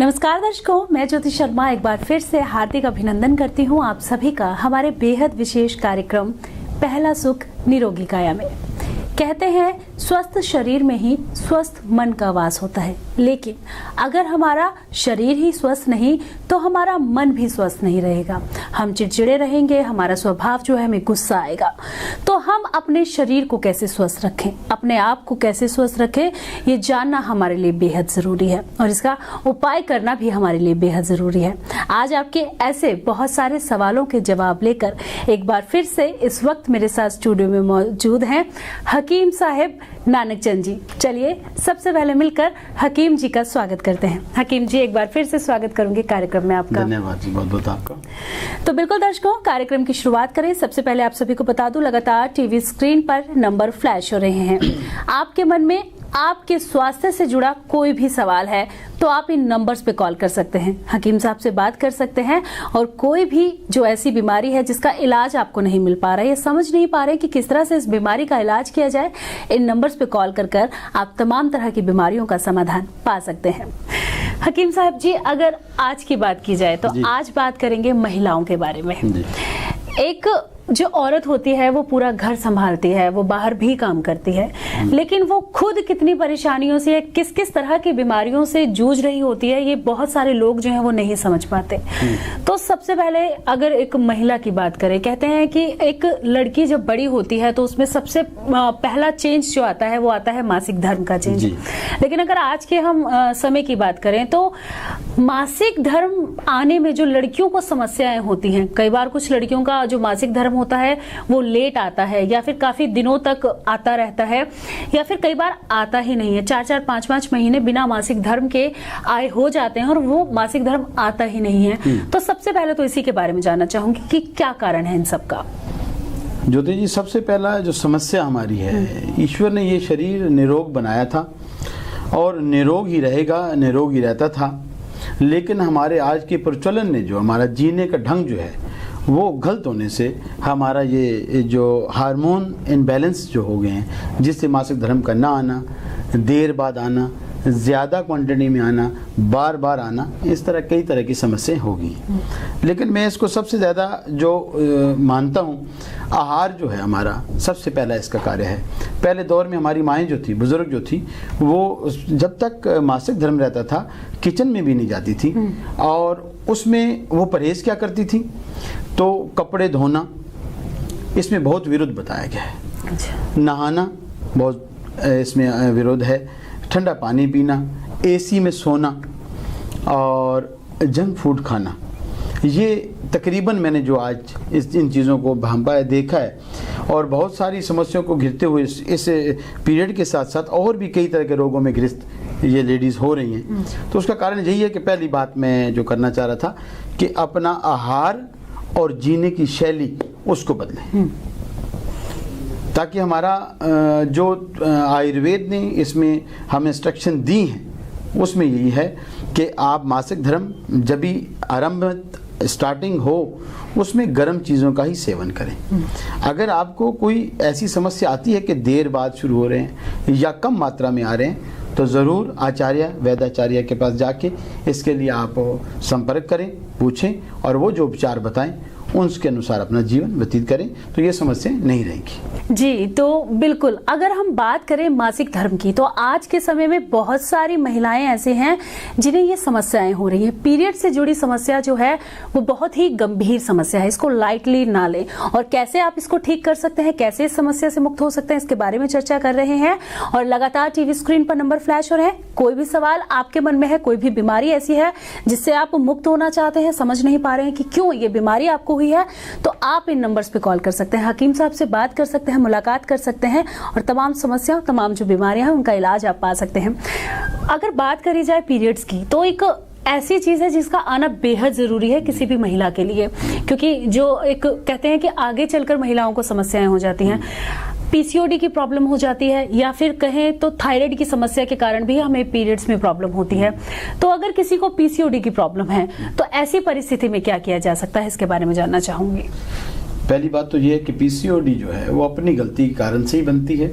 नमस्कार दर्शकों, मैं ज्योति शर्मा एक बार फिर से हार्दिक अभिनंदन करती हूँ आप सभी का हमारे बेहद विशेष कार्यक्रम पहला सुख निरोगी काया में। कहते हैं स्वस्थ शरीर में ही स्वस्थ मन का वास होता है, लेकिन अगर हमारा शरीर ही स्वस्थ नहीं तो हमारा मन भी स्वस्थ नहीं रहेगा। हम चिड़चिड़े रहेंगे, हमारा स्वभाव जो है हमें गुस्सा आएगा। तो हम अपने शरीर को कैसे स्वस्थ रखें, अपने आप को कैसे स्वस्थ रखें, ये जानना हमारे लिए बेहद जरूरी है और इसका उपाय करना भी हमारे लिए बेहद जरूरी है। आज आपके ऐसे बहुत सारे सवालों के जवाब लेकर एक बार फिर से इस वक्त मेरे साथ स्टूडियो में मौजूद हैं हकीम साहब नानक चंद जी। चलिए सबसे पहले मिलकर हकीम जी का स्वागत करते हैं। हकीम जी, एक बार फिर से स्वागत करूंगी कार्यक्रम में आपका। धन्यवाद जी, बहुत बहुत आपका। तो बिल्कुल दर्शकों, कार्यक्रम की शुरुआत करें। सबसे पहले आप सभी को बता दूं, लगातार टीवी स्क्रीन पर नंबर फ्लैश हो रहे हैं। आपके मन में आपके स्वास्थ्य से जुड़ा कोई भी सवाल है तो आप इन नंबर्स पे कॉल कर सकते हैं, हकीम साहब से बात कर सकते हैं। और कोई भी जो ऐसी बीमारी है जिसका इलाज आपको नहीं मिल पा रहा है या समझ नहीं पा रहे कि किस तरह से इस बीमारी का इलाज किया जाए, इन नंबर्स पे कॉल कर आप तमाम तरह की बीमारियों का समाधान पा सकते हैं। हकीम साहब जी, अगर आज की बात की जाए तो आज बात करेंगे महिलाओं के बारे में। एक जो औरत होती है वो पूरा घर संभालती है, वो बाहर भी काम करती है, लेकिन वो खुद कितनी परेशानियों से, किस किस तरह की बीमारियों से जूझ रही होती है, ये बहुत सारे लोग जो हैं वो नहीं समझ पाते। तो सबसे पहले अगर एक महिला की बात करें, कहते हैं कि एक लड़की जब बड़ी होती है तो उसमें सबसे पहला चेंज जो आता है वो आता है मासिक धर्म का चेंज। लेकिन अगर आज के हम समय की बात करें तो मासिक धर्म आने में जो लड़कियों को समस्याएं होती हैं, कई बार कुछ लड़कियों का जो मासिक धर्म होता है वो लेट आता है या फिर काफी दिनों तक आता रहता है या फिर कई बार आता ही नहीं है। 4-4, 5-5 महीने बिना मासिक धर्म के आए हो जाते हैं और वो मासिक धर्म आता ही नहीं है। तो सबसे पहले तो इसी के बारे में जानना चाहूंगी कि क्या कारण है इन सब का। ज्योति जी, सबसे पहला जो समस्या हमारी है, ईश्वर ने ये शरीर निरोग बनाया था और निरोग ही रहेगा, निरोग ही रहता था। लेकिन हमारे आज के प्रचलन ने जो हमारा जीने का ढंग जो है वो गलत होने से हमारा ये जो हार्मोन इनबैलेंस जो हो गए हैं, जिससे मासिक धर्म का ना आना, देर बाद आना, ज़्यादा क्वांटिटी में आना, बार बार आना, इस तरह कई तरह की समस्याएं होगी। लेकिन मैं इसको सबसे ज़्यादा जो मानता हूँ, आहार जो है हमारा सबसे पहला इसका कार्य है। पहले दौर में हमारी माएँ जो थी, बुज़ुर्ग जो थी, वो जब तक मासिक धर्म रहता था किचन में भी नहीं जाती थी और उसमें वो परहेज़ क्या करती थी, तो कपड़े धोना इसमें बहुत विरोध बताया गया है। नहाना बहुत इसमें विरोध है, ठंडा पानी पीना, एसी में सोना और जंक फूड खाना, ये तकरीबन मैंने जो आज इन चीज़ों को भांपा है, देखा है। और बहुत सारी समस्याओं को घिरते हुए इस पीरियड के साथ साथ और भी कई तरह के रोगों में ग्रस्त ये लेडीज़ हो रही हैं। तो उसका कारण यही है कि पहली बात मैं जो करना चाह रहा था कि अपना आहार और जीने की शैली उसको बदलें, ताकि हमारा जो आयुर्वेद ने इसमें हमें इंस्ट्रक्शन दी हैं उसमें यही है कि आप मासिक धर्म जब भी आरंभ स्टार्टिंग हो उसमें गर्म चीज़ों का ही सेवन करें। अगर आपको कोई ऐसी समस्या आती है कि देर बाद शुरू हो रहे हैं या कम मात्रा में आ रहे हैं, तो ज़रूर आचार्य वैद्याचार्य के पास जाके इसके लिए आप संपर्क करें, पूछें और वो जो उपचार बताएं उसके अनुसार अपना जीवन व्यतीत करें, तो ये समस्या नहीं रहेगी। जी, तो बिल्कुल अगर हम बात करें मासिक धर्म की, तो आज के समय में बहुत सारी महिलाएं ऐसे हैं जिन्हें ये समस्याएं हो रही हैं। पीरियड से जुड़ी समस्या जो है वो बहुत ही गंभीर समस्या है, इसको लाइटली ना लें। और कैसे आप इसको ठीक कर सकते हैं, कैसे इस समस्या से मुक्त हो सकते हैं, इसके बारे में चर्चा कर रहे हैं। और लगातार टीवी स्क्रीन पर नंबर फ्लैश हो रहे हैं। कोई भी सवाल आपके मन में है, कोई भी बीमारी ऐसी है जिससे आप मुक्त होना चाहते हैं, समझ नहीं पा रहे हैं कि क्यों ये बीमारी आपको हुई है, तो आप इन नंबर्स पे कॉल कर सकते हैं, हकीम साहब से बात कर सकते हैं, मुलाकात कर सकते हैं और तमाम समस्याओं, तमाम जो बीमारियां हैं उनका इलाज आप पा सकते हैं। अगर बात करी जाए पीरियड्स की, तो एक ऐसी चीज है जिसका आना बेहद जरूरी है किसी भी महिला के लिए, क्योंकि जो एक कहते हैं कि आगे चलकर महिलाओं को समस्याएं हो जाती हैं। पीसीओडी की प्रॉब्लम हो जाती है या फिर कहें तो थायराइड की समस्या के कारण भी हमें पीरियड्स में प्रॉब्लम होती है। तो अगर किसी को पीसीओडी की प्रॉब्लम है तो ऐसी परिस्थिति में क्या किया जा सकता है, इसके बारे में जानना चाहूंगी। पहली बात तो ये है कि पीसीओडी जो है वो अपनी गलती के कारण से ही बनती है।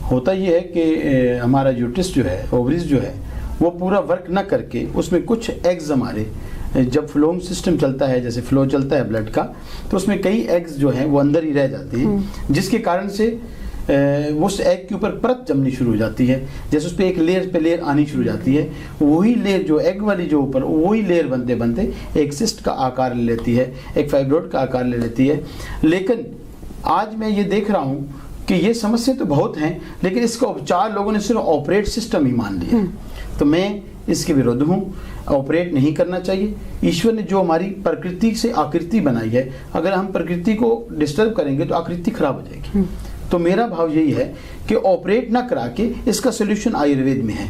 होता ये है कि हमारा यूट्रस जो है, ओवरीज जो है, वो पूरा वर्क ना करके उसमें कुछ एग्स हमारे, जब फ्लोम सिस्टम चलता है, जैसे फ्लो चलता है ब्लड का, तो उसमें कई एग्स जो हैं वो अंदर ही रह जाते हैं, जिसके कारण से उस एग के ऊपर परत जमनी शुरू हो जाती है। जैसे उस पर एक लेयर पे लेयर आनी शुरू हो जाती है, वही लेयर जो एग वाली जो ऊपर, वही लेयर बनते बनते एक सिस्ट का आकार ले लेती है, एक फाइब्रोइड का आकार ले लेती है। लेकिन आज मैं ये देख रहा हूँ कि ये समस्या तो बहुत हैं, लेकिन इसका उपचार लोगों ने सिर्फ ऑपरेट सिस्टम ही मान लिया। तो मैं इसके विरुद्ध हूँ, ऑपरेट नहीं करना चाहिए। ईश्वर ने जो हमारी प्रकृति से आकृति बनाई है, अगर हम प्रकृति को डिस्टर्ब करेंगे तो आकृति खराब हो जाएगी। तो मेरा भाव यही है कि ऑपरेट ना करा के इसका सोल्यूशन आयुर्वेद में है।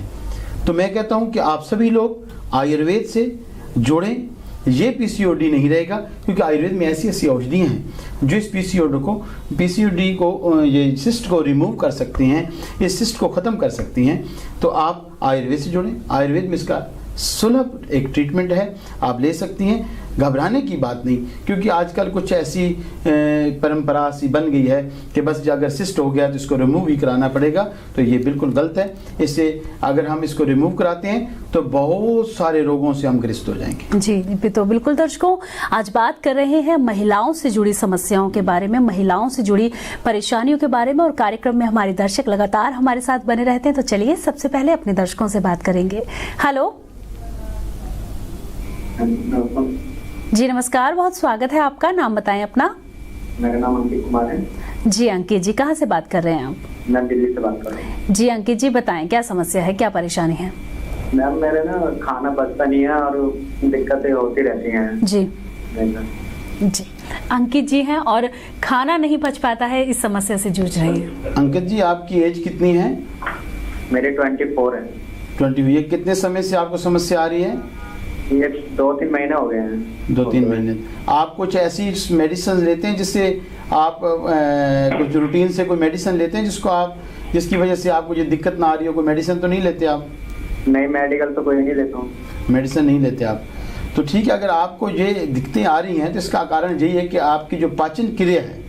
तो मैं कहता हूँ कि आप सभी लोग आयुर्वेद से जुड़ें, ये पीसीओडी नहीं रहेगा, क्योंकि आयुर्वेद में ऐसी ऐसी औषधियाँ हैं जो इस पीसीओडी को ये सिस्ट को रिमूव कर सकती हैं, इस सिस्ट को ख़त्म कर सकती हैं। तो आप आयुर्वेद से जुड़ें, आयुर्वेद में इसका सुलभ एक ट्रीटमेंट है, आप ले सकती हैं, घबराने की बात नहीं। क्योंकि आजकल कुछ ऐसी परंपरा सी बन गई है कि बस अगर सिस्ट हो गया तो इसको रिमूव ही कराना पड़ेगा, तो ये बिल्कुल गलत है। इससे अगर हम इसको रिमूव कराते हैं तो बहुत सारे रोगों से हम ग्रस्त हो जाएंगे। जी तो बिल्कुल दर्शकों, आज बात कर रहे हैं महिलाओं से जुड़ी समस्याओं के बारे में, महिलाओं से जुड़ी परेशानियों के बारे में, और कार्यक्रम में हमारे दर्शक लगातार हमारे साथ बने रहते हैं। तो चलिए सबसे पहले अपने दर्शकों से बात करेंगे। हेलो जी, नमस्कार, बहुत स्वागत है आपका। नाम बताएं अपना। मेरा नाम अंकित कुमार है। जी अंकित जी, कहाँ से बात कर रहे हैं आप? मैं दिल्ली से बात कर रहा हूँ। जी अंकित जी, बताएं क्या समस्या है, क्या परेशानी है? मैम मेरे ना खाना पचता नहीं है और दिक्कतें होती रहती हैं। जी जी, अंकित जी हैं और खाना नहीं पच पाता है, इस समस्या से जूझ रही है। अंकित जी, आपकी एज कितनी है? मेरी 24 है। 20। ये कितने समय से आपको समस्या आ रही है? ये 2-3 महीने हो गए हैं। 2-3 महीने। आप कुछ ऐसी मेडिसिन लेते हैं जिससे आप कुछ रूटीन से कोई मेडिसिन लेते हैं जिसकी वजह से आपको ये दिक्कत ना आ रही हो? कोई मेडिसिन तो नहीं लेते आप? नहीं, मेडिकल तो कोई नहीं लेता हूँ। मेडिसिन नहीं लेते आप? तो ठीक है, अगर आपको ये दिक्कतें आ रही हैं तो इसका कारण यही है कि आपकी जो पाचन क्रिया है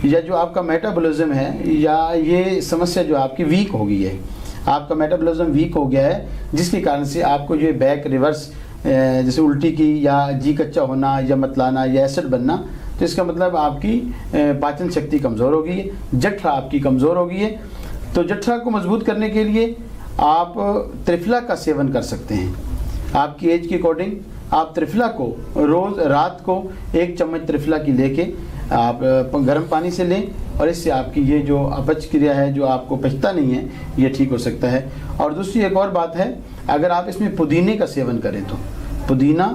या जो आपका मेटाबॉलिज्म है, या ये समस्या जो आपकी वीक हो गई है, आपका मेटाबॉलिज्म वीक हो गया है, जिसके कारण से आपको जो बैक रिवर्स जैसे उल्टी की या जी कच्चा होना या मतलाना या एसिड बनना, तो इसका मतलब आपकी पाचन शक्ति कमज़ोर हो गई है, जठरा आपकी कमज़ोर हो गई है। तो जठरा को मजबूत करने के लिए आप त्रिफला का सेवन कर सकते हैं। आपकी एज के अकॉर्डिंग आप त्रिफला को रोज़ रात को 1 चम्मच त्रिफला की लेके आप गर्म पानी से लें, और इससे आपकी ये जो अपच क्रिया है, जो आपको पचता नहीं है, ये ठीक हो सकता है। और दूसरी एक और बात है, अगर आप इसमें पुदीने का सेवन करें तो पुदीना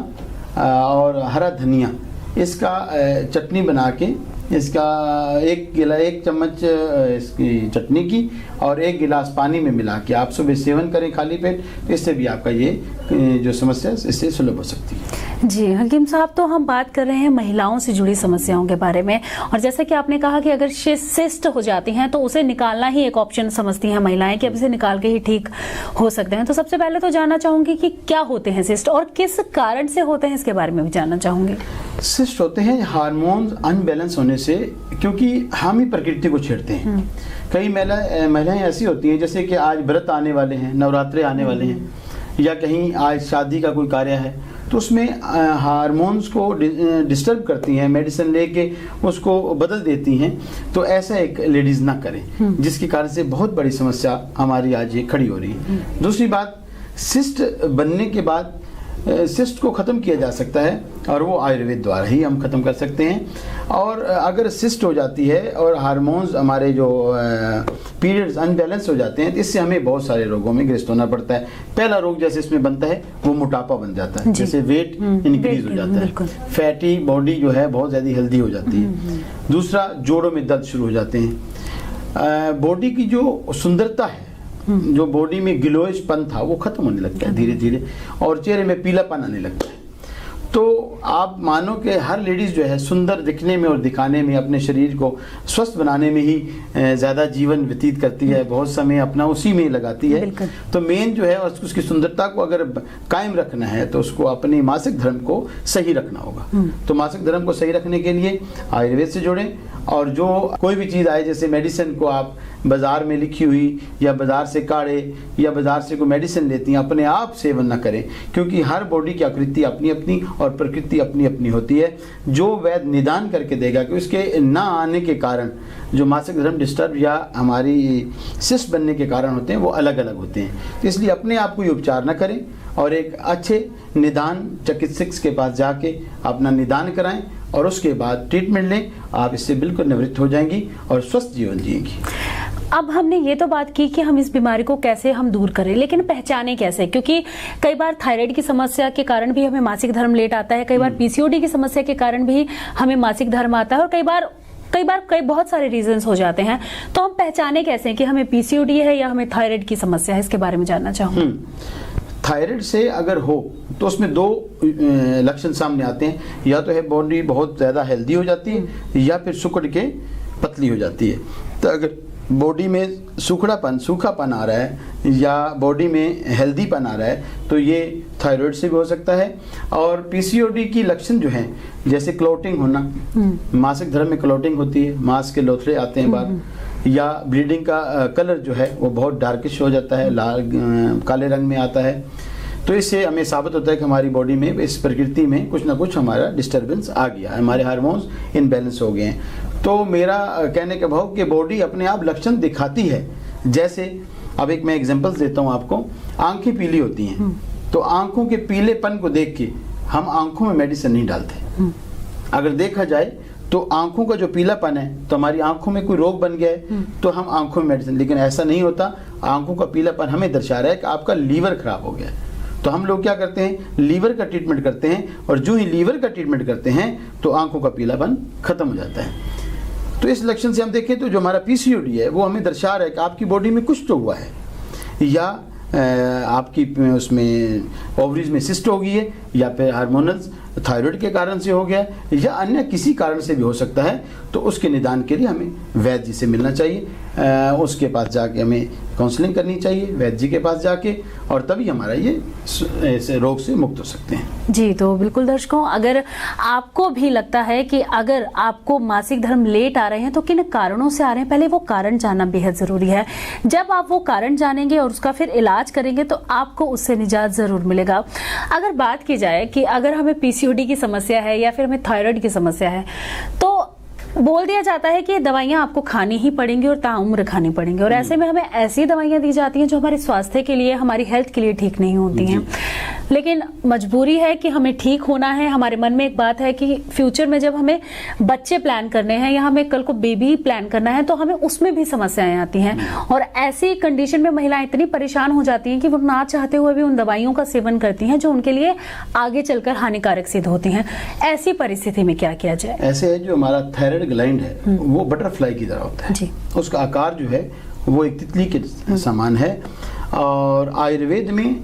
और हरा धनिया, इसका चटनी बना के, इसका 1 चम्मच इसकी चटनी की और 1 गिलास पानी में मिला के आप सुबह सेवन करें खाली पेट, तो इससे भी आपका ये जो समस्या है इससे सुलभ हो सकती है। जी हकीम साहब, तो हम बात कर रहे हैं महिलाओं से जुड़ी समस्याओं के बारे में, और जैसा कि आपने कहा कि अगर सिस्ट हो जाती हैं तो उसे निकालना ही एक ऑप्शन समझती हैं महिलाएं कि अब इसे निकाल के ही ठीक हो सकते हैं। तो सबसे पहले तो जानना चाहूंगी कि क्या होते हैं सिस्ट और किस कारण से होते हैं, इसके बारे में भी जानना चाहूंगी। सिस्ट होते हैं हार्मोन्स अनबैलेंस होने से, क्योंकि हम ही प्रकृति को छेड़ते हैं। कई महिलाएं ऐसी होती हैं, जैसे कि आज व्रत आने वाले हैं, नवरात्रे आने वाले हैं, या कहीं आज शादी का कोई कार्य है, तो उसमें हार्मोन्स को डिस्टर्ब करती हैं, मेडिसिन लेके उसको बदल देती हैं। तो ऐसा एक लेडीज़ ना करें, जिसके कारण से बहुत बड़ी समस्या हमारी आज ये खड़ी हो रही है। दूसरी बात, सिस्ट बनने के बाद सिस्ट को ख़त्म किया जा सकता है, और वो आयुर्वेद द्वारा ही हम ख़त्म कर सकते हैं। और अगर सिस्ट हो जाती है और हार्मोन्स हमारे जो पीरियड्स अनबैलेंस हो जाते हैं, तो इससे हमें बहुत सारे रोगों में ग्रस्त होना पड़ता है। पहला रोग जैसे इसमें बनता है वो मोटापा बन जाता है, जैसे वेट इंक्रीज हो जाता है, फैटी बॉडी जो है बहुत ज़्यादा हेल्दी हो जाती है। दूसरा, जोड़ों में दर्द शुरू हो जाते हैं। बॉडी की जो सुंदरता है, जो बॉडी में ग्लोइशपन था, वो खत्म होने लगता है धीरे धीरे, और चेहरे में पीलापन आने लगता है। तो आप मानो कि हर लेडीज़ जो है सुंदर दिखने में और दिखाने में, अपने शरीर को स्वस्थ बनाने में ही ज़्यादा जीवन व्यतीत करती है, बहुत समय अपना उसी में लगाती है। तो मेन जो है उसकी सुंदरता को अगर कायम रखना है तो उसको अपने मासिक धर्म को सही रखना होगा। तो मासिक धर्म को सही रखने के लिए आयुर्वेद से जुड़ें, और जो कोई भी चीज़ आए, जैसे मेडिसिन को आप बाज़ार में लिखी हुई या बाज़ार से काढ़े या बाज़ार से कोई मेडिसिन लेती हैं, अपने आप सेवन न करें, क्योंकि हर बॉडी की आकृति अपनी अपनी और प्रकृति अपनी अपनी होती है। जो वैद्य निदान करके देगा कि उसके ना आने के कारण जो मासिक धर्म डिस्टर्ब या हमारी सिस्ट बनने के कारण होते हैं वो अलग अलग होते हैं। तो इसलिए अपने आप को ये उपचार न करें और एक अच्छे निदान चिकित्सक के पास जाके अपना निदान कराएं और उसके बाद ट्रीटमेंट लें। आप इससे बिल्कुल निवृत्त हो जाएंगी और स्वस्थ जीवन जिएंगी। अब हमने ये तो बात की कि हम इस बीमारी को कैसे हम दूर करें, लेकिन पहचाने कैसे? क्योंकि कई बार थायराइड की समस्या के कारण भी हमें मासिक धर्म लेट आता है, कई बार पीसीओडी की समस्या के कारण भी हमें मासिक धर्म आता है, और कई बहुत सारे रीजंस हो जाते हैं। तो हम पहचाने कैसे कि हमें पीसीओडी है या हमें थायराइड की समस्या है? इसके बारे में जानना चाहूँगी। थायराइड से अगर हो तो उसमें दो लक्षण सामने आते हैं, या तो है बॉडी बहुत ज़्यादा हेल्दी हो जाती है या फिर सुकड़ के पतली हो जाती है। तो अगर बॉडी में सूखापन आ रहा है या बॉडी में हेल्दीपन आ रहा है तो ये थायराइड से भी हो सकता है। और पीसीओडी की लक्षण जो हैं, जैसे क्लॉटिंग होना, मासिक धर्म में क्लॉटिंग होती है, मांस के लोथड़े आते हैं बाहर, या ब्लीडिंग का कलर जो है वो बहुत डार्किश हो जाता है, लाल काले रंग में आता है। तो इससे हमें साबित होता है कि हमारी बॉडी में, इस प्रकृति में कुछ ना कुछ हमारा डिस्टर्बेंस आ गया है, हमारे हार्मोन्स इनबैलेंस हो गए हैं। तो मेरा कहने का भाव कि बॉडी अपने आप लक्षण दिखाती है। जैसे अब एक मैं एग्जांपल्स देता हूँ आपको। आंखें पीली होती हैं, तो आंखों के पीलेपन को देख के हम आंखों में मेडिसिन नहीं डालते। अगर देखा जाए तो आंखों का जो पीलापन है तो हमारी आंखों में कोई रोग बन गया है तो हम आंखों में मेडिसिन, लेकिन ऐसा नहीं होता। आंखों का पीलापन हमें दर्शा रहा है कि आपका लीवर खराब हो गया है। तो हम लोग क्या करते हैं, लीवर का ट्रीटमेंट करते हैं, और जो ही लीवर का ट्रीटमेंट करते हैं तो आंखों का पीलापन खत्म हो जाता है। तो इस लक्षण से हम देखें तो जो हमारा पीसीओडी है वो हमें दर्शा रहा है कि आपकी बॉडी में कुछ तो हुआ है, या आपकी उसमें ओवरीज में सिस्ट हो गई है, या फिर हार्मोनल थायराइड के कारण से हो गया, या अन्य किसी कारण से भी हो सकता है। तो उसके निदान के लिए हमें वैद्य जी से मिलना चाहिए, उसके पास जाके हमें काउंसलिंग करनी चाहिए वैद्य जी के पास जाके, और तभी हमारा ये रोग से मुक्त हो सकते हैं। जी, तो बिल्कुल दर्शकों, अगर आपको भी लगता है कि अगर आपको मासिक धर्म लेट आ रहे हैं तो किन कारणों से आ रहे हैं, पहले वो कारण जानना बेहद जरूरी है। जब आप वो कारण जानेंगे और उसका फिर इलाज करेंगे तो आपको उससे निजात जरूर मिलेगा। अगर बात की जाए कि अगर हमें पीसीओडी की समस्या है या फिर हमें थायराइड की समस्या है तो बोल दिया जाता है कि दवाइयां आपको खानी ही पड़ेंगी और ताउम्र खानी पड़ेंगी, और ऐसे में हमें ऐसी दवाइयां दी जाती हैं जो हमारे स्वास्थ्य के लिए, हमारी हेल्थ के लिए ठीक नहीं होती हैं। लेकिन मजबूरी है कि हमें ठीक होना है। हमारे मन में एक बात है कि फ्यूचर में जब हमें बच्चे प्लान करने हैं या हमें कल को बेबी प्लान करना है तो हमें उसमें भी समस्याएं आती हैं, और ऐसी कंडीशन में महिलाएं इतनी परेशान हो जाती हैं कि वो ना चाहते हुए भी उन दवाइयों का सेवन करती हैं जो उनके लिए आगे चलकर हानिकारक सिद्ध होती हैं। ऐसी परिस्थिति में क्या किया जाए? ऐसे है, जो हमारा थायराइड ग्लैंड है वो बटरफ्लाई की तरह होता है जी। उसका आकार जो है वो एक तितली के समान है, और आयुर्वेद में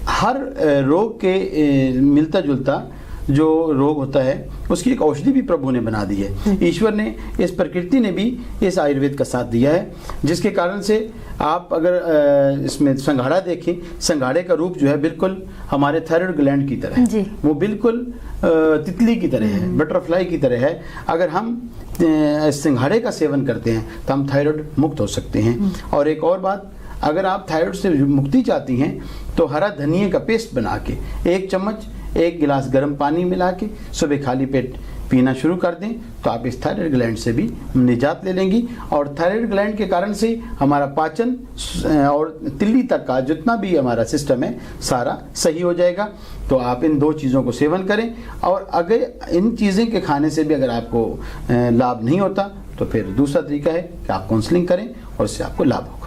हर रोग के मिलता जुलता जो रोग होता है उसकी एक औषधि भी प्रभु ने बना दी है। ईश्वर ने, इस प्रकृति ने भी इस आयुर्वेद का साथ दिया है, जिसके कारण से आप अगर इसमें संघाड़ा देखें, संघाड़े का रूप जो है बिल्कुल हमारे थायराइड ग्लैंड की तरह है, वो बिल्कुल तितली की तरह है, बटरफ्लाई की तरह है। अगर हम संघाड़े का सेवन करते हैं तो हम थायराइड मुक्त हो सकते हैं। और एक और बात, अगर आप थायराइड से मुक्ति चाहती हैं तो हरा धनिए का पेस्ट बना के 1 चम्मच 1 गिलास गर्म पानी मिला के सुबह खाली पेट पीना शुरू कर दें तो आप इस थायराइड ग्लैंड से भी निजात ले लेंगी। और थायराइड ग्लैंड के कारण से हमारा पाचन और तिल्ली तक का जितना भी हमारा सिस्टम है सारा सही हो जाएगा। तो आप इन 2 चीज़ों को सेवन करें, और अगर इन चीज़ें के खाने से भी अगर आपको लाभ नहीं होता तो फिर दूसरा तरीका है कि आप काउंसलिंग करें और इससे आपको लाभ होगा।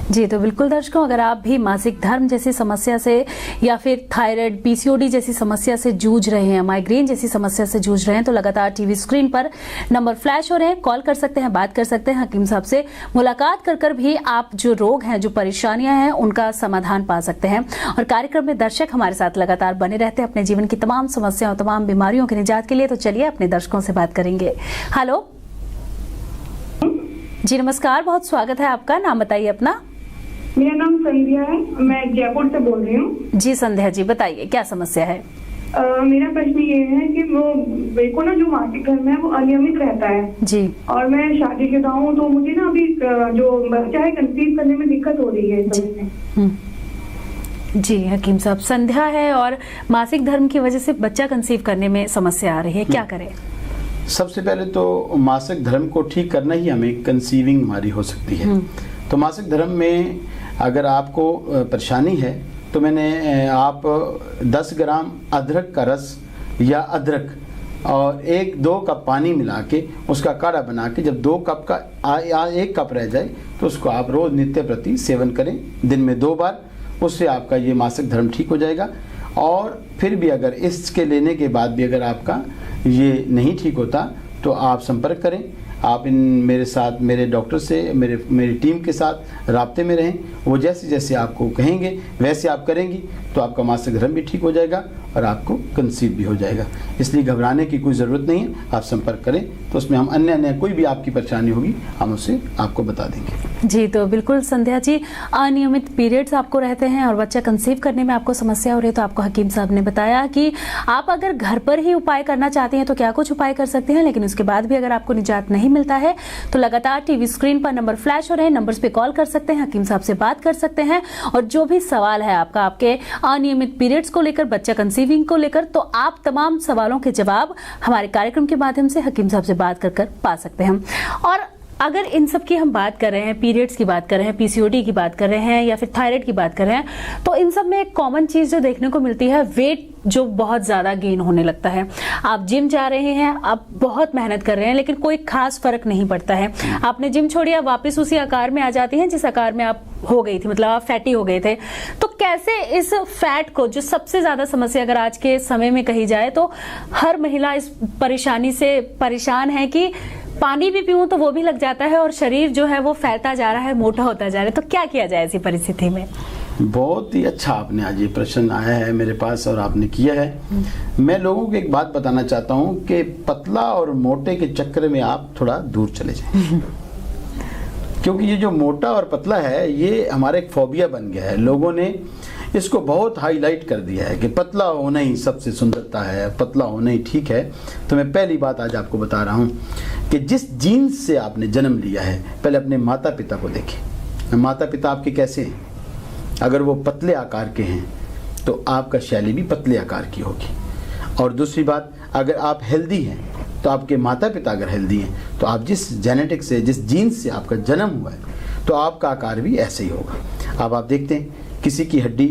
जी, तो बिल्कुल दर्शकों, अगर आप भी मासिक धर्म जैसी समस्या से या फिर थायराइड, पीसीओडी जैसी समस्या से जूझ रहे हैं, माइग्रेन जैसी समस्या से जूझ रहे हैं, तो लगातार टीवी स्क्रीन पर नंबर फ्लैश हो रहे हैं, कॉल कर सकते हैं, बात कर सकते हैं। हकीम साहब से मुलाकात कर भी आप जो रोग हैं, जो परेशानियां हैं, उनका समाधान पा सकते हैं। और कार्यक्रम में दर्शक हमारे साथ लगातार बने रहते हैं अपने जीवन की तमाम समस्याओं, तमाम बीमारियों की निजात के लिए। तो चलिए अपने दर्शकों से बात करेंगे। हेलो जी, नमस्कार, बहुत स्वागत है आपका। नाम बताइए अपना। मेरा नाम संध्या है, मैं जयपुर से बोल रही हूँ। जी संध्या जी, बताइए क्या समस्या है। मेरा प्रश्न ये है कि वो मेरे को ना जो मासिक धर्म है वो अनियमित रहता है जी, और मैं शादीशुदा हूँ, तो मुझे ना अभी जो बच्चा है कंसीव करने में दिक्कत हो रही है जी। हकीम साहब, संध्या है और मासिक धर्म की वजह से बच्चा कंसीव करने में समस्या आ रही है, क्या करें। सबसे पहले तो मासिक धर्म को ठीक करना ही हमें कंसीविंग हमारी हो सकती है। तो मासिक धर्म में अगर आपको परेशानी है तो मैंने आप 10 ग्राम अदरक का रस या अदरक और 1-2 कप पानी मिला के उसका काढ़ा बना के जब 2 कप का 1 कप रह जाए तो उसको आप रोज नित्य प्रति सेवन करें, दिन में 2 बार। उससे आपका ये मासिक धर्म ठीक हो जाएगा। और फिर भी अगर इसके लेने के बाद भी अगर आपका ये नहीं ठीक होता तो आप संपर्क करें। आप मेरे साथ, मेरे डॉक्टर से, मेरी टीम के साथ राब्ते में रहें। वो जैसे जैसे आपको कहेंगे वैसे आप करेंगी तो आपका मासिक धर्म भी ठीक हो जाएगा और आपको कंसीव भी हो जाएगा। इसलिए घबराने की कोई ज़रूरत नहीं है, आप संपर्क करें तो उसमें हम अन्य कोई भी आपकी परेशानी होगी हम उसे आपको बता देंगे। जी, तो बिल्कुल संध्या जी, अनियमित पीरियड्स आपको रहते हैं और बच्चा कंसीव करने में आपको समस्या हो रही है, तो आपको हकीम साहब ने बताया कि आप अगर घर पर ही उपाय करना चाहते हैं तो क्या कुछ उपाय कर सकते हैं, लेकिन उसके बाद भी अगर आपको निजात नहीं मिलता है तो लगातार टीवी स्क्रीन पर नंबर फ्लैश हो रहे हैं, नंबर्स पे कॉल कर सकते हैं, हकीम साहब से बात कर सकते हैं। और जो भी सवाल है आपका, आपके अनियमित पीरियड्स को लेकर, बच्चा कंसीविंग को लेकर, तो आप तमाम सवालों के जवाब हमारे कार्यक्रम के माध्यम से हकीम साहब से बात कर पा सकते हैं। और अगर इन सब की हम बात कर रहे हैं, पीरियड्स की बात कर रहे हैं, पीसीओडी की बात कर रहे हैं या फिर थायराइड की बात कर रहे हैं, तो इन सब में एक कॉमन चीज जो देखने को मिलती है, वेट जो बहुत ज्यादा गेन होने लगता है। आप जिम जा रहे हैं, आप बहुत मेहनत कर रहे हैं, लेकिन कोई खास फर्क नहीं पड़ता है। आपने जिम छोड़ी, आप वापस उसी आकार में आ जाती हैं जिस आकार में आप हो गई थी, मतलब आप फैटी हो गए थे। तो कैसे इस फैट को, जो सबसे ज्यादा समस्या अगर आज के समय में कही जाए तो हर महिला इस परेशानी से परेशान है कि पानी भी पीऊं तो वो भी लग जाता है और शरीर जो है वो फैलता जा रहा है, मोटा होता जा रहा है, तो क्या किया जाए ऐसी परिस्थिति में। बहुत ही अच्छा आपने आज ये प्रश्न आया है मेरे पास और आपने किया है। मैं लोगों को एक बात बताना चाहता हूं कि पतला और मोटे के चक्कर में आप थोड़ा दूर चले जाएं। क्योंकि ये जो मोटा और पतला है ये हमारा एक फोबिया बन गया है। लोगों ने इसको बहुत हाईलाइट कर दिया है कि पतला होना ही सबसे सुंदरता है, पतला होना ही ठीक है। तो मैं पहली बात आज आपको बता रहा हूँ कि जिस जीन्स से आपने जन्म लिया है, पहले अपने माता पिता को देखें। माता पिता आपके कैसे हैं? अगर वो पतले आकार के हैं तो आपका शैली भी पतले आकार की होगी। और दूसरी बात, अगर आप हेल्दी हैं तो आपके माता पिता अगर हेल्दी हैं तो आप जिस जेनेटिक्स से, जिस जीन्स से आपका जन्म हुआ है तो आपका आकार भी ऐसे ही होगा। अब आप देखते हैं किसी की हड्डी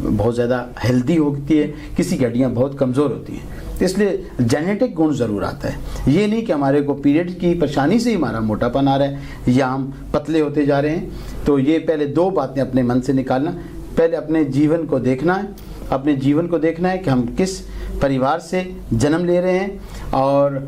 बहुत ज़्यादा हेल्दी होती है, किसी की हड्डियाँ बहुत कमज़ोर होती हैं। तो इसलिए जेनेटिक गुण ज़रूर आता है। ये नहीं कि हमारे को पीरियड की परेशानी से ही हमारा मोटापन आ रहा है या हम पतले होते जा रहे हैं। तो ये पहले 2 बातें अपने मन से निकालना। पहले अपने जीवन को देखना है, अपने जीवन को देखना है कि हम किस परिवार से जन्म ले रहे हैं और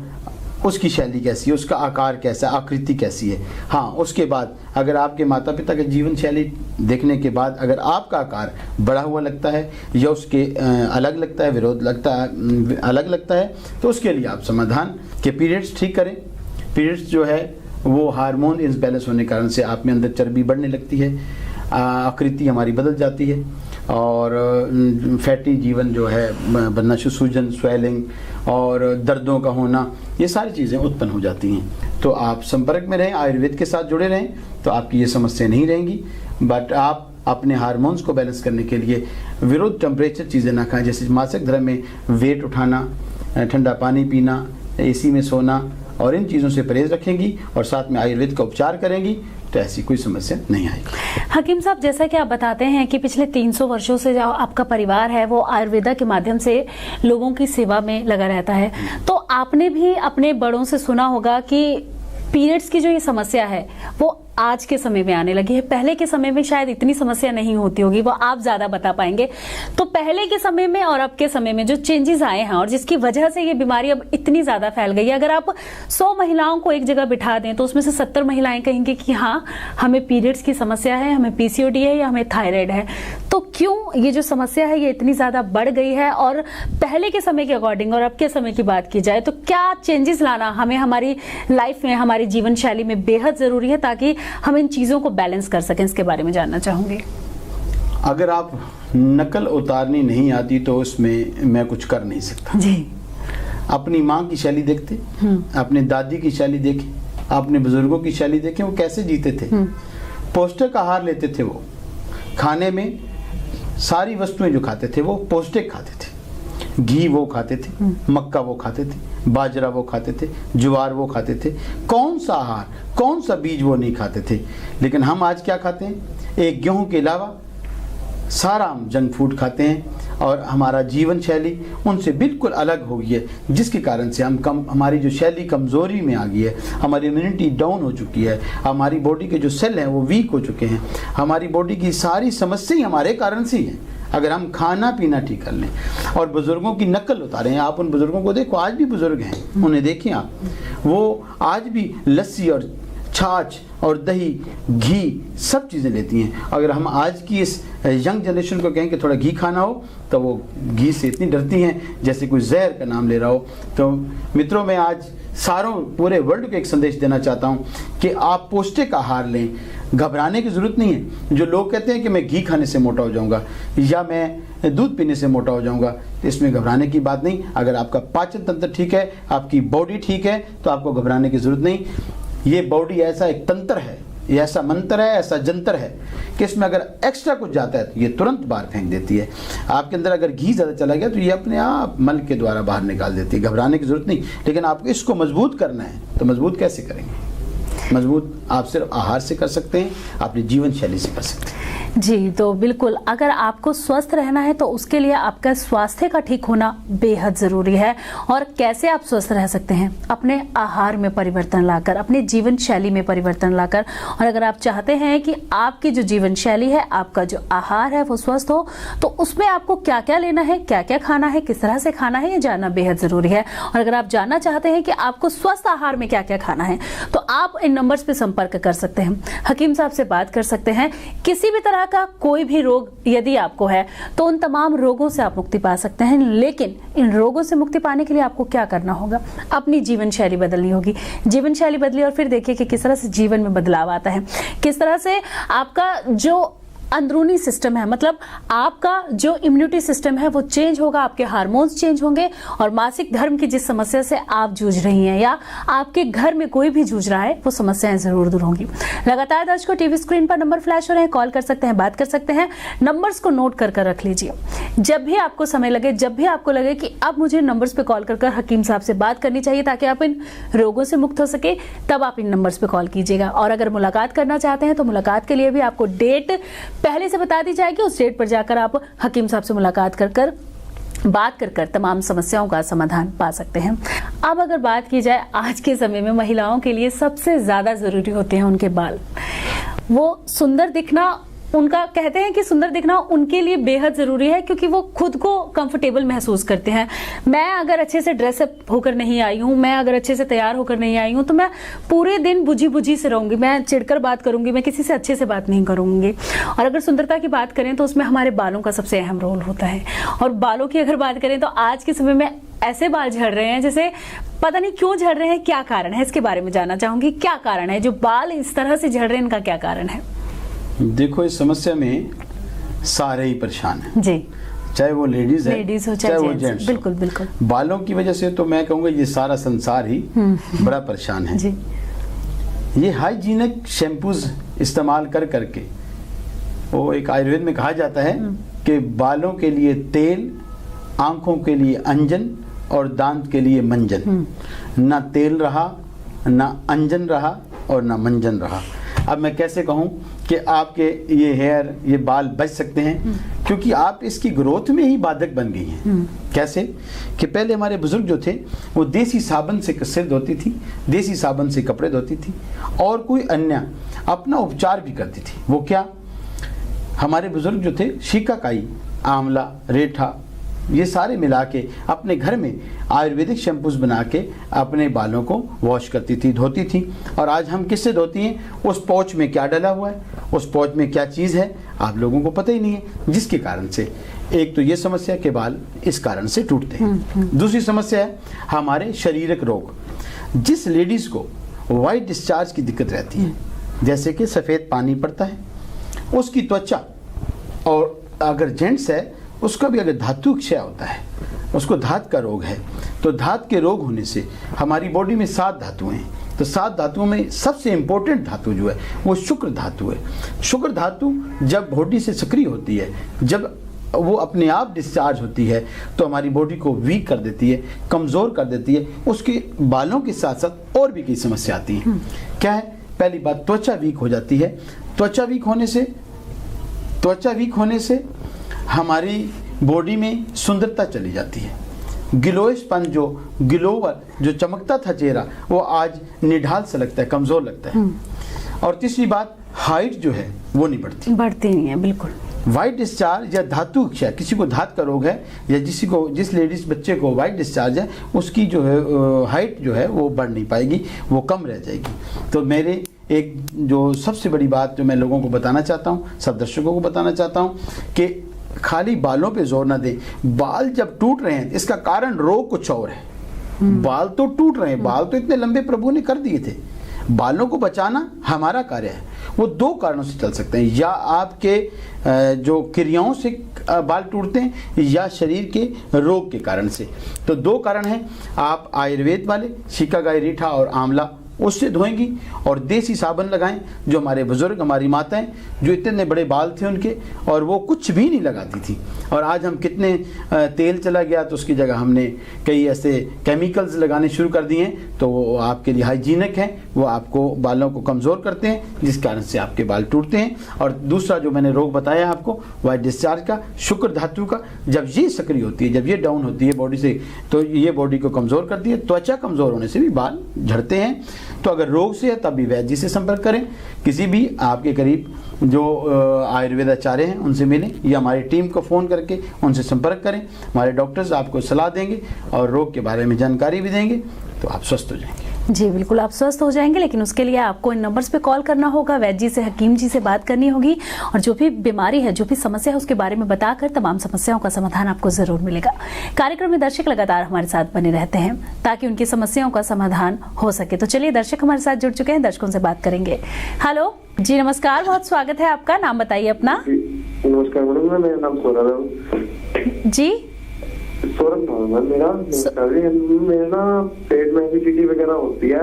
उसकी शैली कैसी है, उसका आकार कैसा है, आकृति कैसी है। हाँ, उसके बाद अगर आपके माता पिता की जीवन शैली देखने के बाद अगर आपका आकार बड़ा हुआ लगता है या उसके अलग लगता है, विरोध लगता है, अलग लगता है, तो उसके लिए आप समाधान के पीरियड्स ठीक करें। पीरियड्स जो है वो हार्मोन इम्बैलेंस होने के कारण से आप में अंदर चर्बी बढ़ने लगती है, आकृति हमारी बदल जाती है और फैटी जीवन जो है बनना, सूजन, स्वेलिंग और दर्दों का होना, ये सारी चीज़ें उत्पन्न हो जाती हैं। तो आप संपर्क में रहें, आयुर्वेद के साथ जुड़े रहें तो आपकी ये समस्या नहीं रहेंगी। बट आप अपने हार्मोन्स को बैलेंस करने के लिए विरुद्ध टेम्परेचर चीज़ें ना खाएं, जैसे मासिक धर्म में वेट उठाना, ठंडा पानी पीना, एसी में सोना और इन चीज़ों से परहेज रखेंगी और साथ में आयुर्वेद का उपचार करेंगी तो ऐसी कोई समस्या नहीं आएगी। हकीम साहब, जैसा कि आप बताते हैं कि पिछले 300 वर्षों से जो आपका परिवार है वो आयुर्वेदा के माध्यम से लोगों की सेवा में लगा रहता है, तो आपने भी अपने बड़ों से सुना होगा कि पीरियड्स की जो ये समस्या है वो आज के समय में आने लगी है। पहले के समय में शायद इतनी समस्या नहीं होती होगी, वो आप ज्यादा बता पाएंगे। तो पहले के समय में और अब के समय में जो चेंजेस आए हैं और जिसकी वजह से ये बीमारी अब इतनी ज्यादा फैल गई है, अगर आप 100 महिलाओं को एक जगह बिठा दें तो उसमें से 70 महिलाएं कहेंगे कि हाँ, हमें पीरियड्स की समस्या है, हमें पीसीओडी है या हमें थायराइड है। तो क्यों ये जो समस्या है ये इतनी ज्यादा बढ़ गई है? और पहले के समय के अकॉर्डिंग और अब के समय की बात की जाए तो क्या चेंजेस लाना हमें हमारी लाइफ में, हमारी जीवन शैली में बेहद जरूरी है ताकि हम इन चीजों को बैलेंस कर सकें? इसके बारे में जानना चाहूंगी। अगर आप नकल उतारनी नहीं आती तो उसमें मैं कुछ कर नहीं सकता जी। अपनी माँ की शैली देखते, अपने दादी की शैली देखें, अपने बुजुर्गों की शैली देखें, वो कैसे जीते थे। पौष्टिक आहार लेते थे, वो खाने में सारी वस्तुएं जो खाते थे वो पौष्टिक खाते थे। घी वो खाते थे, मक्का वो खाते थे, बाजरा वो खाते थे, ज्वार वो खाते थे। कौन सा आहार, कौन सा बीज वो नहीं खाते थे। लेकिन हम आज क्या खाते हैं? एक गेहूं के अलावा सारा हम जंक फूड खाते हैं और हमारा जीवन शैली उनसे बिल्कुल अलग हो गई है, जिसके कारण से हमारी जो शैली कमज़ोरी में आ गई है, हमारी इम्यूनिटी डाउन हो चुकी है, हमारी बॉडी के जो सेल हैं वो वीक हो चुके हैं, हमारी बॉडी की सारी समस्याएं हमारे कारण से ही हैं। अगर हम खाना पीना ठीक कर लें और बुजुर्गों की नकल उतारें, आप उन बुजुर्गों को देखो, आज भी बुजुर्ग हैं, उन्हें देखिए आप, वो आज भी लस्सी और छाछ और दही, घी सब चीज़ें लेती हैं। अगर हम आज की इस यंग जनरेशन को कहें कि थोड़ा घी खाना हो तो वो घी से इतनी डरती हैं जैसे कोई जहर का नाम ले रहा हो। तो मित्रों, मैं आज सारों पूरे वर्ल्ड को एक संदेश देना चाहता हूँ कि आप पौष्टिक आहार लें, घबराने की ज़रूरत नहीं है। जो लोग कहते हैं कि मैं घी खाने से मोटा हो जाऊँगा या मैं दूध पीने से मोटा हो जाऊँगा, तो इसमें घबराने की बात नहीं। अगर आपका पाचन तंत्र ठीक है, आपकी बॉडी ठीक है, तो आपको घबराने की ज़रूरत नहीं। ये बॉडी ऐसा एक तंत्र है, ये ऐसा मंत्र है, ऐसा जंतर है कि इसमें अगर एक्स्ट्रा कुछ जाता है तो ये तुरंत बाहर फेंक देती है। आपके अंदर अगर घी ज़्यादा चला गया तो ये अपने आप मल के द्वारा बाहर निकाल देती है। घबराने की ज़रूरत नहीं। लेकिन आपको इसको मजबूत करना है, तो मजबूत कैसे करेंगे? मजबूत आप सिर्फ आहार से कर सकते हैं, अपनी जीवन शैली से कर सकते हैं। जी, तो बिल्कुल, अगर आपको स्वस्थ रहना है तो उसके लिए आपका स्वास्थ्य का ठीक होना बेहद जरूरी है। और कैसे आप स्वस्थ रह सकते हैं? अपने आहार में परिवर्तन लाकर, अपने जीवन शैली में परिवर्तन लाकर। और अगर आप चाहते हैं कि आपकी जो जीवन शैली है, आपका जो आहार है वो स्वस्थ हो, तो उसमें आपको क्या क्या लेना है, क्या क्या खाना है, किस तरह से खाना है, ये जानना बेहद जरूरी है। और अगर आप जानना चाहते हैं कि आपको स्वस्थ आहार में क्या क्या खाना है, तो आप इन नंबर्स पे संपर्क कर सकते हैं, हकीम साहब से बात कर सकते हैं। किसी भी तरह का कोई भी रोग यदि आपको है तो उन तमाम रोगों से आप मुक्ति पा सकते हैं। लेकिन इन रोगों से मुक्ति पाने के लिए आपको क्या करना होगा? अपनी जीवन शैली बदलनी होगी। जीवन शैली बदली और फिर देखिए कि किस तरह से जीवन में बदलाव आता है, किस तरह से आपका जो अंदरूनी सिस्टम है, मतलब आपका जो इम्यूनिटी सिस्टम है वो चेंज होगा, आपके हार्मोन्स चेंज होंगे और मासिक धर्म की जिस समस्या से आप जूझ रही हैं या आपके घर में कोई भी जूझ रहा है, वो समस्याएं जरूर दूर होंगी। लगातार दर्शकों, टीवी स्क्रीन पर नंबर फ्लैश हो रहे हैं, कॉल कर सकते हैं, बात कर सकते हैं। नंबर्स को नोट कर रख लीजिए। जब भी आपको समय लगे, जब भी आपको लगे कि अब मुझे नंबर्स पे कॉल कर हकीम साहब से बात करनी चाहिए ताकि आप इन रोगों से मुक्त हो सके, तब आप इन नंबर्स पे कॉल कीजिएगा। और अगर मुलाकात करना चाहते हैं तो मुलाकात के लिए भी आपको डेट पहले से बता दी जाएगी। उस डेट पर जाकर आप हकीम साहब से मुलाकात कर बात कर तमाम समस्याओं का समाधान पा सकते हैं। अब अगर बात की जाए, आज के समय में महिलाओं के लिए सबसे ज्यादा जरूरी होते हैं उनके बाल। वो सुंदर दिखना, उनका कहते हैं कि सुंदर दिखना उनके लिए बेहद जरूरी है, क्योंकि वो खुद को कंफर्टेबल महसूस करते हैं। मैं अगर अच्छे से ड्रेसअप होकर नहीं आई हूँ, मैं अगर अच्छे से तैयार होकर नहीं आई हूँ, तो मैं पूरे दिन बुझी बुझी से रहूंगी, मैं चिढ़कर बात करूंगी, मैं किसी से अच्छे से बात नहीं करूंगी। और अगर सुंदरता की बात करें तो उसमें हमारे बालों का सबसे अहम रोल होता है। और बालों की अगर बात करें तो आज के समय में ऐसे बाल झड़ रहे हैं जैसे पता नहीं क्यों झड़ रहे हैं, क्या कारण है, इसके बारे में जानना चाहूंगी। क्या कारण है जो बाल इस तरह से झड़ रहे हैं, इनका क्या कारण है? देखो, इस समस्या में सारे ही परेशान हैं जी, चाहे वो लेडीज हो चाहे वो जेंट्स। बिल्कुल बिल्कुल। बालों की वजह से तो मैं कहूँगा ये सारा संसार ही बड़ा परेशान है जी। ये हाइजीनिक शैम्पूज इस्तेमाल करके, वो एक आयुर्वेद में कहा जाता है कि बालों के लिए तेल, आंखों के लिए अंजन और दांत के लिए मंजन। ना तेल रहा, ना अंजन रहा और ना मंजन रहा। अब मैं कैसे कहूँ कि आपके ये हेयर, ये बाल बच सकते हैं, क्योंकि आप इसकी ग्रोथ में ही बाधक बन गई हैं। कैसे कि पहले हमारे बुजुर्ग जो थे वो देसी साबुन से सिर धोती थी, देसी साबुन से कपड़े धोती थी, और कोई अन्य अपना उपचार भी करती थी। वो क्या, हमारे बुजुर्ग जो थे शिकाकाई, आंवला, रेठा, ये सारे मिला के अपने घर में आयुर्वेदिक शैम्पूस बना के अपने बालों को वॉश करती थी, धोती थी। और आज हम किससे धोती हैं? उस पाउच में क्या डला हुआ है, उस पाउच में क्या चीज़ है, आप लोगों को पता ही नहीं है, जिसके कारण से एक तो ये समस्या के बाल इस कारण से टूटते हैं। दूसरी समस्या है हमारे शारीरिक रोग। जिस लेडीज़ को वाइट डिस्चार्ज की दिक्कत रहती है, जैसे कि सफ़ेद पानी पड़ता है, उसकी त्वचा, और अगर जेंट्स है उसका भी अगर धातु क्षय होता है, उसको धात का रोग है, तो धात के रोग होने से हमारी बॉडी में 7 धातुएं हैं। तो 7 धातुओं में सबसे इंपॉर्टेंट धातु जो है वो शुक्र धातु है। शुक्र धातु जब बॉडी से सक्रिय होती है, जब वो अपने आप डिस्चार्ज होती है, तो हमारी बॉडी को वीक कर देती है, कमज़ोर कर देती है। उसके बालों के साथ साथ और भी कई समस्या आती हैं। क्या है? पहली बात, त्वचा वीक हो जाती है। त्वचा वीक होने से हमारी बॉडी में सुंदरता चली जाती है। ग्लोइशपन, जो ग्लोवर, जो चमकता था चेहरा, वो आज निढाल सा लगता है, कमज़ोर लगता है। और तीसरी बात, हाइट जो है वो नहीं बढ़ती नहीं है, बिल्कुल। वाइट डिस्चार्ज या धातु क्षय, किसी को धात का रोग है या जिस लेडीज बच्चे को वाइट डिस्चार्ज है, उसकी जो है हाइट जो है वो बढ़ नहीं पाएगी, वो कम रह जाएगी। तो मेरे एक जो सबसे बड़ी बात जो मैं लोगों को बताना चाहता हूँ, सब दर्शकों को बताना चाहता हूँ कि खाली बालों पे जोर ना दें। बाल जब टूट रहे हैं इसका कारण रोग कुछ और है। बाल तो टूट रहे हैं, बाल तो इतने लंबे प्रभु ने कर दिए थे। बालों को बचाना हमारा कार्य है। वो 2 कारणों से चल सकते हैं, या आपके जो क्रियाओं से बाल टूटते हैं, या शरीर के रोग के कारण से। तो 2 कारण हैं। आप आयुर्वेद वाले शिकाकाई, रीठा और आंवला, उससे धोएंगी, और देसी साबुन लगाएं। जो हमारे बुजुर्ग, हमारी माताएं, जो इतने बड़े बाल थे उनके, और वो कुछ भी नहीं लगाती थी, और आज हम कितने तेल चला गया तो उसकी जगह हमने कई ऐसे केमिकल्स लगाने शुरू कर दिए हैं, तो वो आपके लिए हाइजीनिक हैं, वो आपको बालों को कमज़ोर करते हैं, जिस कारण से आपके बाल टूटते हैं। और दूसरा जो मैंने रोग बताया आपको वाइट डिस्चार्ज का, शुक्र धातु का, जब ये सक्रिय होती है, जब ये डाउन होती है बॉडी से, तो ये बॉडी को कमज़ोर करती है। त्वचा कमज़ोर होने से भी बाल झड़ते हैं। तो अगर रोग से है तब भी वैद्य से संपर्क करें। किसी भी आपके करीब जो आयुर्वेद आचार्य हैं उनसे मिलें, या हमारी टीम को फ़ोन करके उनसे संपर्क करें। हमारे डॉक्टर्स आपको सलाह देंगे और रोग के बारे में जानकारी भी देंगे, तो आप स्वस्थ हो जाएंगे। जी बिल्कुल, आप स्वस्थ हो जाएंगे, लेकिन उसके लिए आपको इन नंबर्स पे कॉल करना होगा, वैद्य जी से, हकीम जी से बात करनी होगी, और जो भी बीमारी है, जो भी समस्या है, उसके बारे में बताकर तमाम समस्याओं का समाधान आपको जरूर मिलेगा। कार्यक्रम में दर्शक लगातार हमारे साथ बने रहते हैं ताकि उनकी समस्याओं का समाधान हो सके। तो चलिए, दर्शक हमारे साथ जुड़ चुके हैं, दर्शकों से बात करेंगे। हेलो जी, नमस्कार, बहुत स्वागत है आपका। नाम बताइए अपना। नमस्कार मैडम, मेरा नाम सौरभ है जी। सौरभ नाम है मेरा ना पेट में एसिडिटी वगैरह होती है,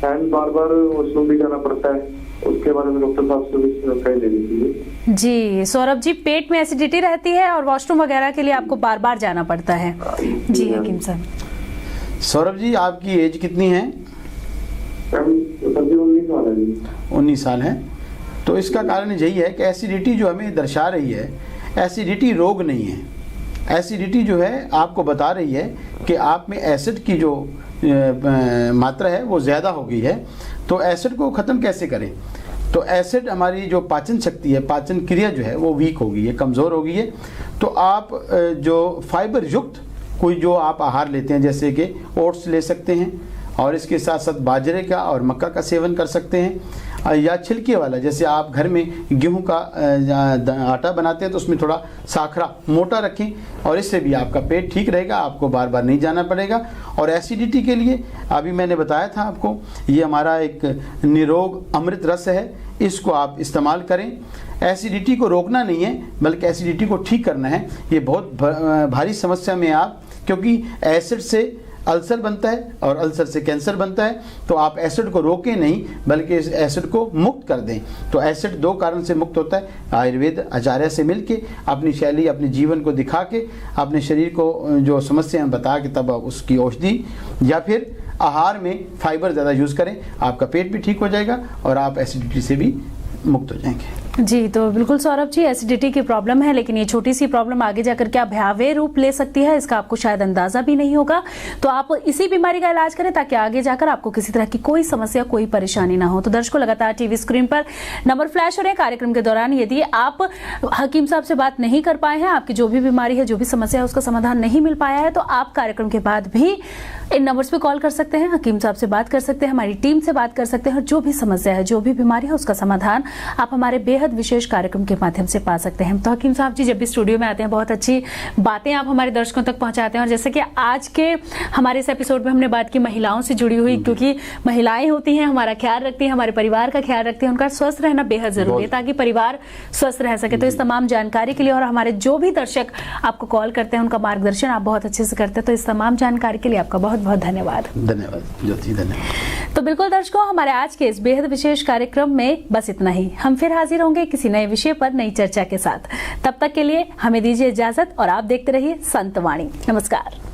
एंड बार बार वॉशरूम भी जाना पड़ता है। उसके बारे में डॉक्टर साहब से जानकारी लेनी चाहिए। जी सौरभ जी, पेट में एसिडिटी रहती है और वॉशरूम वगैरह के लिए आपको बार बार जाना पड़ता है। जी हकीम साहब। सौरभ जी, आपकी एज कितनी है? 19 साल है। 19 साल है। तो इसका कारण यही है कि एसिडिटी जो हमें दर्शा रही है, एसिडिटी रोग नहीं है। एसिडिटी जो है आपको बता रही है कि आप में एसिड की जो मात्रा है वो ज़्यादा हो गई है। तो एसिड को ख़त्म कैसे करें? तो एसिड, हमारी जो पाचन शक्ति है, पाचन क्रिया जो है वो वीक हो गई है, कमज़ोर हो गई है। तो आप जो फाइबर युक्त कोई जो आप आहार लेते हैं, जैसे कि ओट्स ले सकते हैं, और इसके साथ साथ बाजरे का और मक्का का सेवन कर सकते हैं, या छिलके वाला, जैसे आप घर में गेहूं का आटा बनाते हैं तो उसमें थोड़ा साखरा मोटा रखें, और इससे भी आपका पेट ठीक रहेगा, आपको बार बार नहीं जाना पड़ेगा। और एसिडिटी के लिए अभी मैंने बताया था आपको, ये हमारा एक निरोग अमृत रस है, इसको आप इस्तेमाल करें। एसिडिटी को रोकना नहीं है, बल्कि एसिडिटी को ठीक करना है। ये बहुत भारी समस्या में आप, क्योंकि एसिड से अल्सर बनता है और अल्सर से कैंसर बनता है, तो आप एसिड को रोकें नहीं, बल्कि इस एसिड को मुक्त कर दें। तो एसिड 2 कारण से मुक्त होता है। आयुर्वेद आचार्य से मिलके, अपनी शैली, अपने जीवन को दिखा के, अपने शरीर को जो समस्याएं बता के, तब उसकी औषधि, या फिर आहार में फाइबर ज़्यादा यूज़ करें, आपका पेट भी ठीक हो जाएगा और आप एसिडिटी से भी मुक्त हो जाएंगे। जी, तो बिल्कुल सौरभ जी, एसिडिटी की प्रॉब्लम है, लेकिन ये छोटी सी प्रॉब्लम आगे जाकर क्या भयावह रूप ले सकती है इसका आपको शायद अंदाजा भी नहीं होगा। तो आप इसी बीमारी का इलाज करें ताकि आगे जाकर आपको किसी तरह की कोई समस्या, कोई परेशानी ना हो। तो दर्शकों, लगातार टीवी स्क्रीन पर नंबर फ्लैश हो रहे हैं कार्यक्रम के दौरान। यदि आप हकीम साहब से बात नहीं कर पाए हैं, आपकी जो भी बीमारी है, जो भी समस्या है, उसका समाधान नहीं मिल पाया है, तो आप कार्यक्रम के बाद भी इन नंबर्स पे कॉल कर सकते हैं, हकीम साहब से बात कर सकते हैं, हमारी टीम से बात कर सकते हैं और जो भी समस्या है, जो भी बीमारी है, उसका समाधान आप हमारे बेहद विशेष कार्यक्रम के माध्यम से पा सकते हैं। तो हकीम साहब जी, जब भी स्टूडियो में आते हैं, बहुत अच्छी बातें आप हमारे दर्शकों तक पहुंचाते हैं। और जैसे कि आज के हमारे इस एपिसोड में हमने बात की महिलाओं से जुड़ी हुई, क्योंकि महिलाएं होती हैं, हमारा ख्याल रखती हैं, हमारे परिवार का ख्याल रखती हैं, उनका स्वस्थ रहना बेहद जरूरी है ताकि परिवार स्वस्थ रह सके। तो इस तमाम जानकारी के लिए और हमारे जो भी दर्शक आपको कॉल करते हैं, उनका मार्गदर्शन आप बहुत अच्छे से करते हैं, तो इस तमाम जानकारी के लिए आपका बहुत बहुत धन्यवाद। धन्यवाद ज्योति, धन्यवाद। तो बिल्कुल दर्शकों, हमारे आज के इस बेहद विशेष कार्यक्रम में बस इतना ही। हम फिर हाजिर होंगे किसी नए विषय पर, नई चर्चा के साथ। तब तक के लिए हमें दीजिए इजाजत और आप देखते रहिए संतवाणी। नमस्कार।